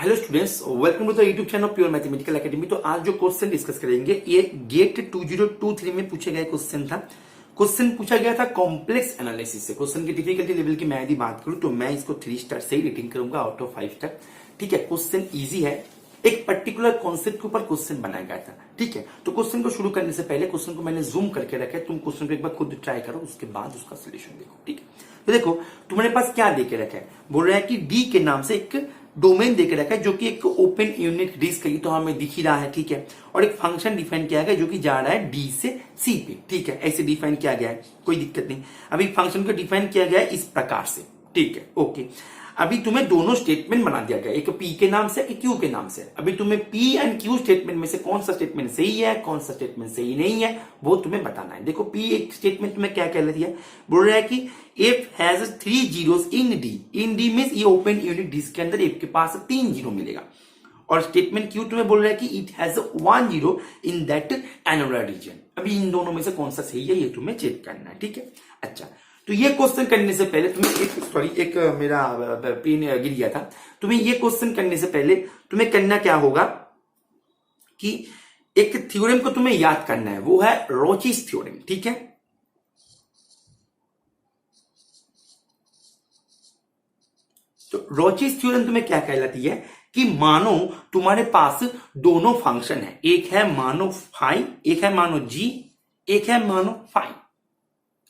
Hello students, welcome to the YouTube channel pure mathematical academy. तो आज जो question discuss करेंगे ये गेट 2023 में पूछे गए क्वेश्चन था। क्वेश्चन पूछा गया था कॉम्प्लेक्स एनालिसिस से। क्वेश्चन की डिफिकल्टी लेवल की मैं यदि बात करूं तो मैं इसको 3 स्टार से ही रेटिंग करूंगा आउट ऑफ 5 स्टार। ठीक है, क्वेश्चन इजी है, एक पर्टिकुलर कॉन्सेप्ट के ऊपर क्वेश्चन बनाया गया था। ठीक है, तो क्वेश्चन को शुरू करने से पहले क्वेश्चन को मैंने जूम करके रखा है, तुम क्वेश्चन को एक बार खुद ट्राई करो, उसके बाद उसका सोल्यूशन देखो। ठीक है, तो देखो तुम्हारे पास क्या देके रखा है, बोल रहा है कि डी के नाम से एक डोमेन देके रखा है जो कि एक ओपन यूनिट डिस्क है, तो हमें दिख ही रहा है। ठीक है, और एक फंक्शन डिफाइन किया गया जो कि जा रहा है डी से सी पे। ठीक है, ऐसे डिफाइन किया गया है, कोई दिक्कत नहीं। अभी फंक्शन को डिफाइन किया गया है इस प्रकार से। ठीक है, ओके। अभी तुम्हें दोनों स्टेटमेंट बना दिया गया, एक पी के नाम से एक क्यू के नाम से। अभी तुम्हें पी एंड क्यू स्टेटमेंट में से कौन सा स्टेटमेंट सही है, कौन सा स्टेटमेंट सही नहीं है, वो तुम्हें बताना है। देखो पी एक स्टेटमेंट तुम्हें क्या कह रही है, बोल रहा है कि F has 3 zeros in D. In D means ये ओपन यूनिट डिस्क के अंदर एफ के पास 3 जीरो मिलेगा। और स्टेटमेंट क्यू तुम्हें बोल रहा है कि it has 1 zero in that annular region. अभी इन दोनों में से कौन सा सही है ये तुम्हें चेक करना है। ठीक है, अच्छा। तो ये क्वेश्चन करने से पहले तुम्हें एक मेरा पेन गिर गया था। तुम्हें ये क्वेश्चन करने से पहले तुम्हें करना क्या होगा कि एक थ्योरम को तुम्हें याद करना है, वो है रोचीज थ्योरम। ठीक है, तो रोचीज थ्योरम तुम्हें क्या कहलाती है कि मानो तुम्हारे पास दोनों फंक्शन है, एक है मानो फाई, एक है मानो जी, एक है मानो फाई,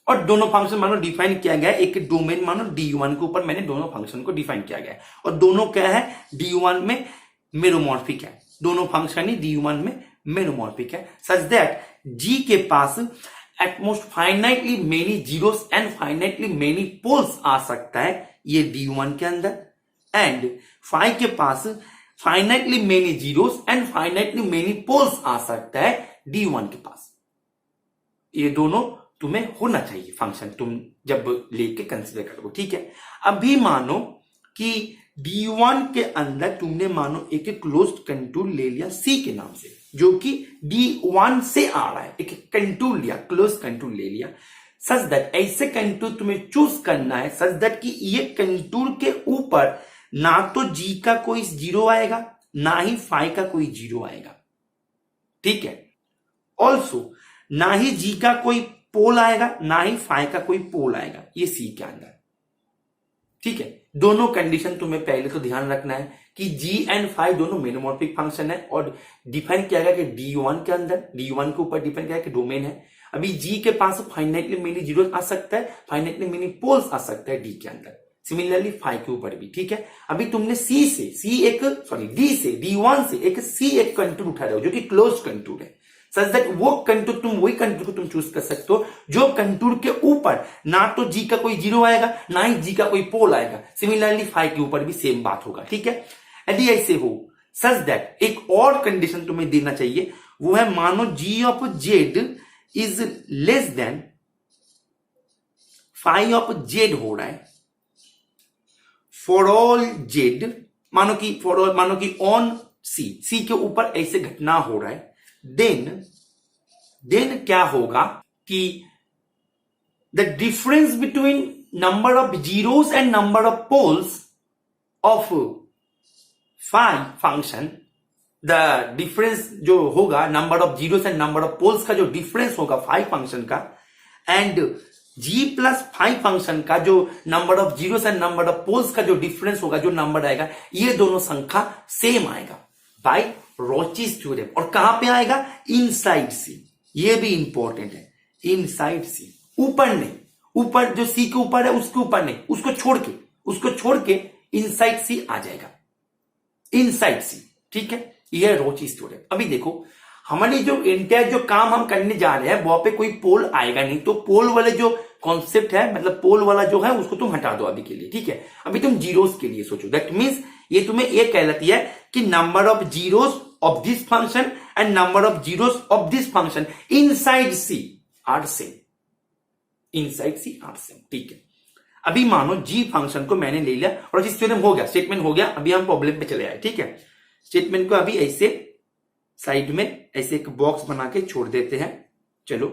और दोनों फंक्शन मानो डिफाइन किया गया है एक डोमेन मानो डी1 के ऊपर। मैंने दोनों फंक्शन को डिफाइन किया गया है और दोनों क्या है डी1 में मेरोमॉर्फिक है। दोनों फंक्शन ही डी1 में मेरोमॉर्फिक है, सच दैट जी के पास at most finitely many zeros and finitely many poles आ सकता है ये डी1 के अंदर, एंड फाई के पास finitely many zeros and finitely many poles आ सकता है डी1 के पास। ये दोनों तुम्हें होना चाहिए फंक्शन, तुम जब लेके कंसीडर करोगे। ठीक है, अभी मानो कि D1 के अंदर तुमने मानो एक क्लोज्ड कंटूर ले लिया C के नाम से, जो कि D1 से आ रहा है। एक कंटूर लिया, क्लोज्ड कंटूर ले लिया, सच दैट ऐसे कंटूर तुम्हें चूज करना है सच दैट कि ये कंटूर के ऊपर ना तो G का कोई जीरो आएगा ना ही फाई का कोई जीरो आएगा। ठीक है, ऑल्सो ना ही G का कोई पोल आएगा ना ही फाई का कोई पोल आएगा ये सी के अंदर। ठीक है, दोनों कंडीशन तुम्हें पहले तो ध्यान रखना है कि जी एंड फाई दोनों मेनोमॉर्फिक फंक्शन है और डिफाइन किया गया कि डी1 के अंदर, डी1 के ऊपर डिफाइन किया गया कि डोमेन है। अभी जी के पास फाइनाइटली मेनी जीरो आ सकता है, फाइनाइटली मेनी पोल्स आ सकता है डी के अंदर, सिमिलरली फाई के ऊपर भी। ठीक है, अभी तुमने डी से डी1 से एक कंटूर उठा रहे हो जो कि क्लोज कंटूर है, सच दैट वो कंटूर वही कंटूर को तुम चूज कर सकते हो जो कंटूर के ऊपर ना तो जी का कोई जीरो आएगा ना ही जी का कोई पोल आएगा। सिमिलरली फाई के ऊपर भी सेम बात होगा। ठीक है, यदि ऐसे हो सच दैट एक और कंडीशन तुम्हें देना चाहिए, वो है मानो G of Z is less than phi of Z हो रहा है फॉर ऑल जेड। मानो कि ऑन सी के ऊपर ऐसे घटना हो रहा है, देन क्या होगा कि the difference between number of zeros and number of poles of phi function, the difference जो होगा number of zeros and number of poles का जो डिफरेंस होगा फाई फंक्शन का, and G plus phi function का जो number of zeros and number of poles का जो डिफरेंस होगा, जो नंबर आएगा, ये दोनों संख्या सेम आएगा बाय रोचीज थ्योरम। और कहां पे आएगा, इनसाइड सी। ये भी इंपॉर्टेंट है, इनसाइड सी, ऊपर नहीं, ऊपर जो सी के ऊपर है उसके ऊपर नहीं, उसको छोड़ के इनसाइड सी आ जाएगा, इनसाइड सी। ठीक है, ये है रोचीज थ्योरम। अभी देखो हमारी जो एंटायर जो काम हम करने जा रहे हैं वहां पे कोई पोल आएगा नहीं, तो पोल वाले जो कॉन्सेप्ट है, मतलब पोल वाला जो है उसको तुम हटा दो अभी के लिए। ठीक है, अभी तुम जीरोस के लिए सोचो। दैट मीन्स ये तुम्हें ये कहलाती है कि number of zeros of this function and number of zeros of this function inside C are same, inside C are same. ठीक है, अभी मानो जी फंक्शन को मैंने ले लिया और थ्योरम हो गया, स्टेटमेंट हो गया। अभी हम प्रॉब्लम पे चले आए। ठीक है, स्टेटमेंट को अभी ऐसे साइड में ऐसे एक बॉक्स बना के छोड़ देते हैं। चलो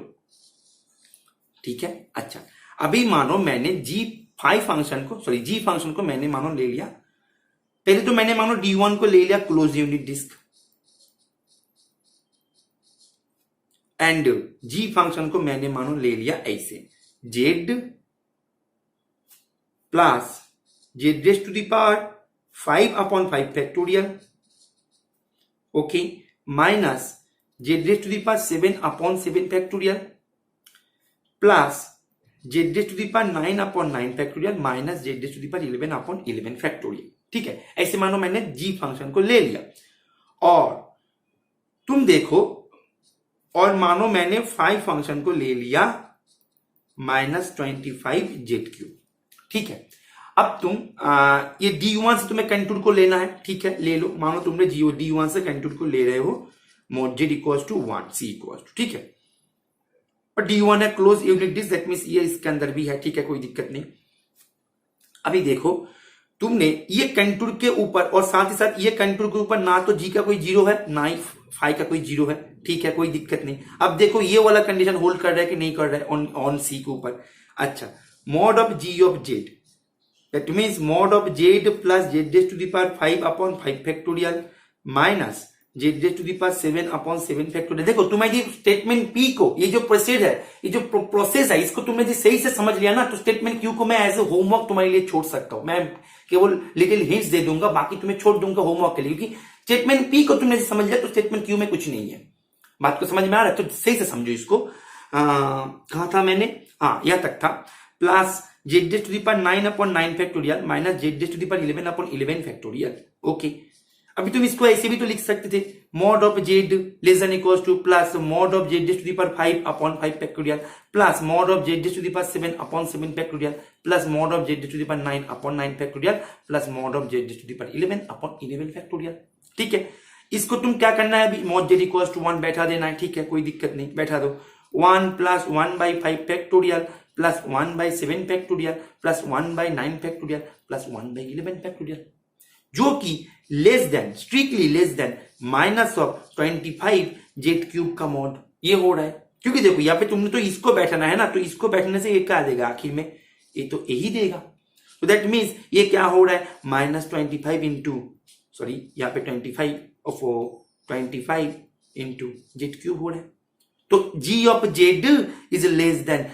ठीक है, अच्छा। अभी मानो मैंने जी फंक्शन को मैंने मानो ले लिया पहले तो मैंने मानो D1 को ले लिया close unit disc, and G function को मैंने मानो ले लिया ऐसे, Z plus Z raise to the power 5/5 factorial, okay, minus Z raise to the power 7/7 factorial plus Z raise to the power 9/9 factorial minus Z raise to the power 11/11 factorial. ठीक है, ऐसे मानो मैंने G फंक्शन को ले लिया, और तुम देखो, और मानो मैंने 5 फंक्शन को ले लिया -25Z3। ठीक है, अब तुम ये D1 से तुम्हें कंटूर को लेना है, ठीक है, ले लो। मानो तुमने D1 से कंटूर को ले रहे हो, mod Z equals to 1, C equals to, ठीक है, और D1 है close unit disc, that means ये इसके अंदर भी है, ठीक है, कोई दिक्कत नहीं। अभी देखो, तुमने ये कंटूर के ऊपर और साथ ही साथ ये कंटूर के ऊपर ना तो G का कोई जीरो है, ना ही फाई का कोई जीरो है, ठीक है, कोई दिक्कत नहीं। अब देखो ये वाला कंडीशन होल्ड कर रहा है कि नहीं कर रहा है ऑन C के ऊपर। अच्छा, mod of G of Z, that means mod of Z plus Z raise to the power 5/5 factorial minus Z raise to the power 7/7 factorial. देखो तुम्हारी स्टेटमेंट P को, ये जो प्रोसेस है, ये जो प्रोसेस है, इसको तुमने जो सही से समझ लिया ना, तो स्टेटमेंट Q को मैं एज ए होमवर्क तुम्हारे लिए छोड़ सकता हूं। मैं केवल लिटिल हिंट्स दे दूंगा, बाकी तुम्हें छोड़ दूंगा होमवर्क के लिए, क्योंकि स्टेटमेंट P को तुमने समझ लिया तो स्टेटमेंट Q में कुछ नहीं है। बात को समझ में आ रहा है? तो सही से समझो इसको। कहा था मैंने, हाँ यहां तक था, plus Z raise to the power 9/9 factorial minus Z raise to the power 11/11 factorial. Okay, अभी तुम इसको ऐसे भी तो लिख सकते थे, mod of Z less than equals to plus mod of Z raise to the power 5/5 factorial plus mod of Z raise to the power 7/7 factorial plus mod of Z raise to the power 9/9 factorial plus mod of Z raise to the power 11/11 factorial. ठीक है, इसको तुम क्या करना है, अभी mod Z equals to 1 बैठा देना है, ठीक है, कोई दिक्कत नहीं, बैठा दो। 1 plus 1/5 factorial plus 1/7 factorial plus 1/9 factorial plus 1/11 factorial, जो कि less than, strictly less than minus of 25Z³ का मॉड ये हो रहा है। क्योंकि देखो यहाँ पे तुमने तो इसको बैठना है ना, तो इसको बैठने से ये क्या देगा आखिर में, ये तो यही देगा। तो दैट मीन्स ये क्या हो रहा है, -25 इंटू, सॉरी यहाँ पे 25 इंटू Z³ हो रहा है। तो G of Z is less than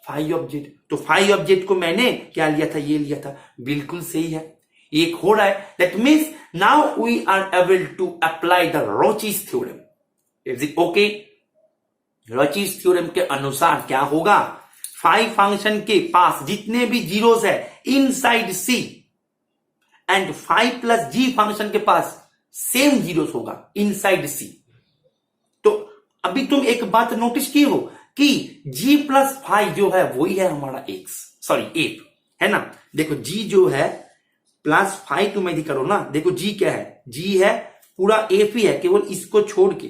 phi of Z। तो फाई ऑफ Z को मैंने क्या लिया था, ये लिया था, बिल्कुल सही है, एक हो रहा है। That means now we are able to apply the Rouche's theorem. Is it okay? Rouche's theorem के अनुसार क्या होगा, फाई फंक्शन के पास जितने भी जीरोस है inside C and phi plus G function के पास सेम जीरोस होगा इनसाइड C। तो अभी तुम एक बात नोटिस की हो कि G प्लस फाई जो है वही है हमारा X, सॉरी F है ना। देखो G जो है प्लस फाई तुम यदि करो ना, देखो G क्या है, G है पूरा F ही है, केवल इसको छोड़ के,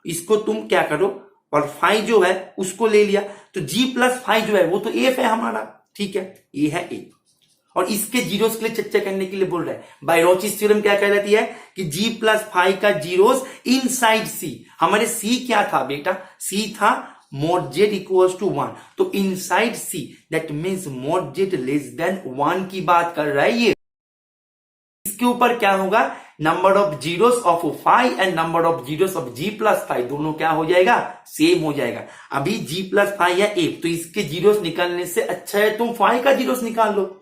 इसको तुम क्या करो, और फाई जो है उसको ले लिया, तो G प्लस फाई जो है वो तो F है हमारा, ठीक है, ये है F। और इसके जीरोस के लिए चर्चा करने के लिए बोल रहा है, बाय रोचीज थ्योरम क्या कहलाती है कि G प्लस फाई का जीरोस इनसाइड C। हमारे C क्या था बेटा, C था mod Z इक्वल्स टू 1, तो inside C that means mod Z less then 1 की बात कर रहा है ये। इसके ऊपर क्या होगा, number of zeros of phi and number of zeros of G plus phi दोनों क्या हो जाएगा, सेम हो जाएगा। अभी G प्लस फाई है F, तो इसके जीरोस निकालने से अच्छा है तुम फाई का जीरोस निकाल लो।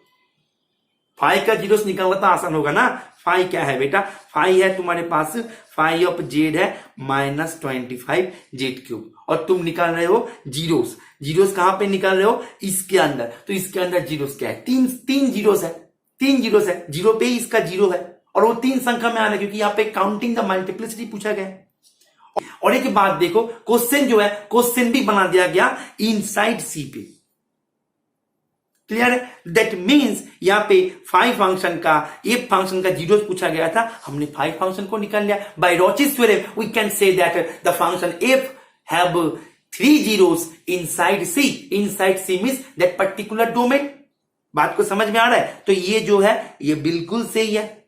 फाई का जीरोस निकालना तो आसान होगा ना। फाई क्या है बेटा, फाई है तुम्हारे पास, फाई ऑफ Z है -25Z³, और तुम निकाल रहे हो जीरोस। जीरोस कहां पे निकाल रहे हो, इसके अंदर, तो इसके अंदर जीरोस क्या है, तीन जीरोस है, 3 जीरोस है, जीरो पे ही इसका जीरो है, और वो 3 संख्या में आ रहा है क्योंकि यहाँ पे काउंटिंग द मल्टीप्लिसिटी पूछा गया है। और एक बात देखो, क्वेश्चन जो है, क्वेश्चन भी बना दिया गया इनसाइड C पे, क्लियर है। दैट मीन्स यहाँ पे फाई फंक्शन का, एफ फंक्शन का जीरोस पूछा गया था, हमने फाई फंक्शन को निकाल लिया। By Rouche's theorem we can say that the function F have 3 zeros inside C। Inside C means that particular domain. बात को समझ में आ रहा है? तो ये जो है ये बिल्कुल सही है।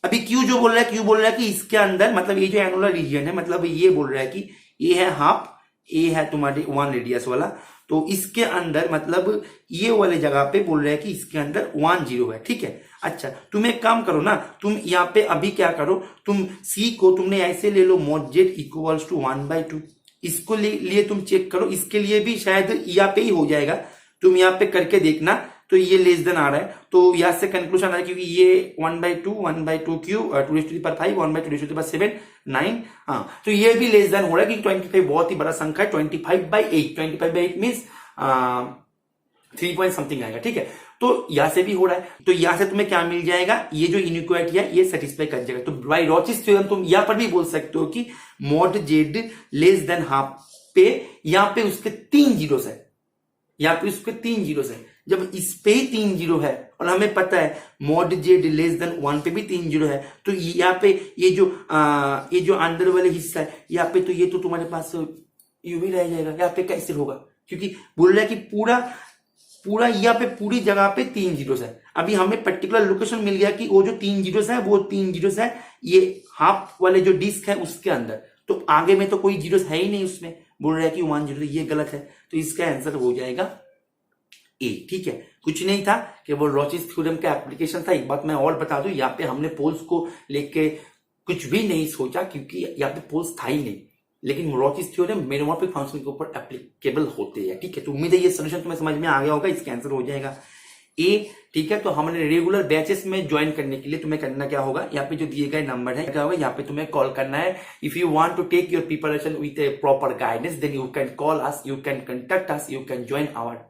अभी Q जो बोल रहा है, Q बोल रहा है कि इसके अंदर, मतलब ये जो एनुलर रीजन है, मतलब ये बोल रहा है कि ये है हाफ, ये है तुम्हारी 1 रेडियस वाला, तो इसके अंदर मतलब ये वाले जगह पे बोल रहे हैं कि इसके अंदर 1 0 है, ठीक है। अच्छा तुम एक काम करो ना, तुम यहाँ पे अभी क्या करो, तुम सी को तुमने ऐसे ले लो mod z इक्वल्स टू 1/2, इसको लिए तुम चेक करो, इसके लिए भी शायद यहाँ पे ही हो जाएगा, तुम यहाँ पे करके देखना। तो ये लेस देन आ रहा है, तो यहाँ से कंक्लूजन आ रहा है क्योंकि ये 1/2 क्यूब 2⁵, 1/2 2⁵7 9, हाँ तो ये भी लेस देन हो रहा है क्योंकि 25 बहुत ही बड़ा संख्या है, 25/8, 25/8 मीन्स 3 पॉइंट समथिंग आएगा, ठीक है। तो यहां से भी हो रहा है, तो यहां से तुम्हें क्या मिल जाएगा, ये जो इनइक्वालिटी है ये सेटिस्फाई कर जाएगा। तो बाय रॉचिस थ्योरम तुम यहां पर भी बोल सकते हो कि mod z less than half पे यहां पे उसके 3 जीरोस है, यहाँ पे उसके 3 जीरोस है। जब इस पे ही 3 जीरो है और हमें पता है mod z लेस देन 1 पे भी 3 जीरो है, तो यहाँ पे ये जो अंदर वाले हिस्सा है यहाँ पे, तो ये तो तुम्हारे पास यूं ही रह जाएगा, यहाँ पे कैसे होगा, क्योंकि बोल रहा है कि पूरा यहाँ पे पूरी जगह पे 3 जीरोस है। अभी हमें पर्टिकुलर लोकेशन मिल गया कि वो जो 3 जीरोस है वो 3 जीरोस है ये हाफ वाले जो डिस्क है उसके अंदर, तो आगे में तो कोई जीरोस है ही नहीं उसमें, बोल रहा है कि 1 जीरो, ये गलत है, तो इसका आंसर हो जाएगा ए, ठीक है। कुछ नहीं था, केवल रॉचिस थ्योरम का एप्लीकेशन था। एक बात मैं और बता दूं, यहाँ पे हमने पोल्स को लेके कुछ भी नहीं सोचा क्योंकि यहाँ पे पोल्स था ही नहीं, लेकिन रॉचिस थ्योरम मेरोमॉर्फिक फंक्शन के ऊपर एप्लीकेबल होते हैं, ठीक है। तो उम्मीद है ये सोल्यूशन तुम्हें समझ में आ गया होगा, इसका आंसर हो जाएगा ए, ठीक है। तो हमने रेगुलर बैचेस में ज्वाइन करने के लिए तुम्हें करना क्या होगा, यहाँ पे जो दिए गए नंबर है क्या होगा, यहाँ पे तुम्हें कॉल करना है। If you want to take your preparation with a proper guidance then you can call us, you can contact us, you can join our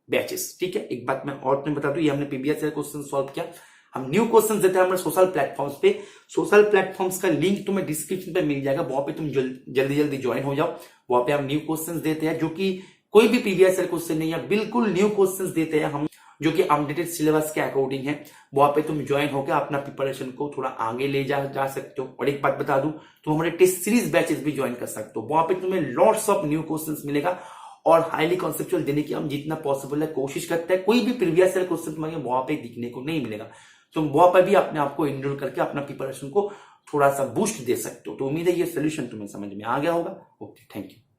batches, ठीक है। एक बात मैं और तुम्हें बता दूं, ये हमने पीबीएस से क्वेश्चन सॉल्व किया, हम न्यू क्वेश्चन देते हैं हमारे सोशल प्लेटफॉर्म्स पे। सोशल प्लेटफॉर्म्स का लिंक तुम्हें डिस्क्रिप्शन पे मिल जाएगा, वहां पे तुम जल्दी ज्वाइन हो जाओ। वहां पे हम न्यू क्वेश्चंस देते हैं जो कि कोई भी पीबीएस क्वेश्चन नहीं है, बिल्कुल न्यू क्वेश्चंस देते हैं हम जो कि अपडेटेड सिलेबस के अकॉर्डिंग है। वहां पे तुम ज्वाइन होकर अपना प्रिपरेशन को थोड़ा आगे ले जा सकते हो। और एक बात बता दूं, तुम हमारे टेस्ट सीरीज बैचेस भी ज्वाइन कर सकते हो, वहां पे तुम्हें लॉट्स ऑफ न्यू क्वेश्चंस मिलेगा और हाईली कॉन्सेप्चुअल देने की हम जितना पॉसिबल है कोशिश करते हैं। कोई भी प्रीवियस ईयर क्वेश्चन तुम्हें वहां पे दिखने को नहीं मिलेगा, तुम वहां पर भी अपने आप को इनरोल करके अपना प्रिपरेशन को थोड़ा सा बूस्ट दे सकते हो। तो उम्मीद है ये सोल्यूशन तुम्हें समझ में आ गया होगा। Okay, thank you.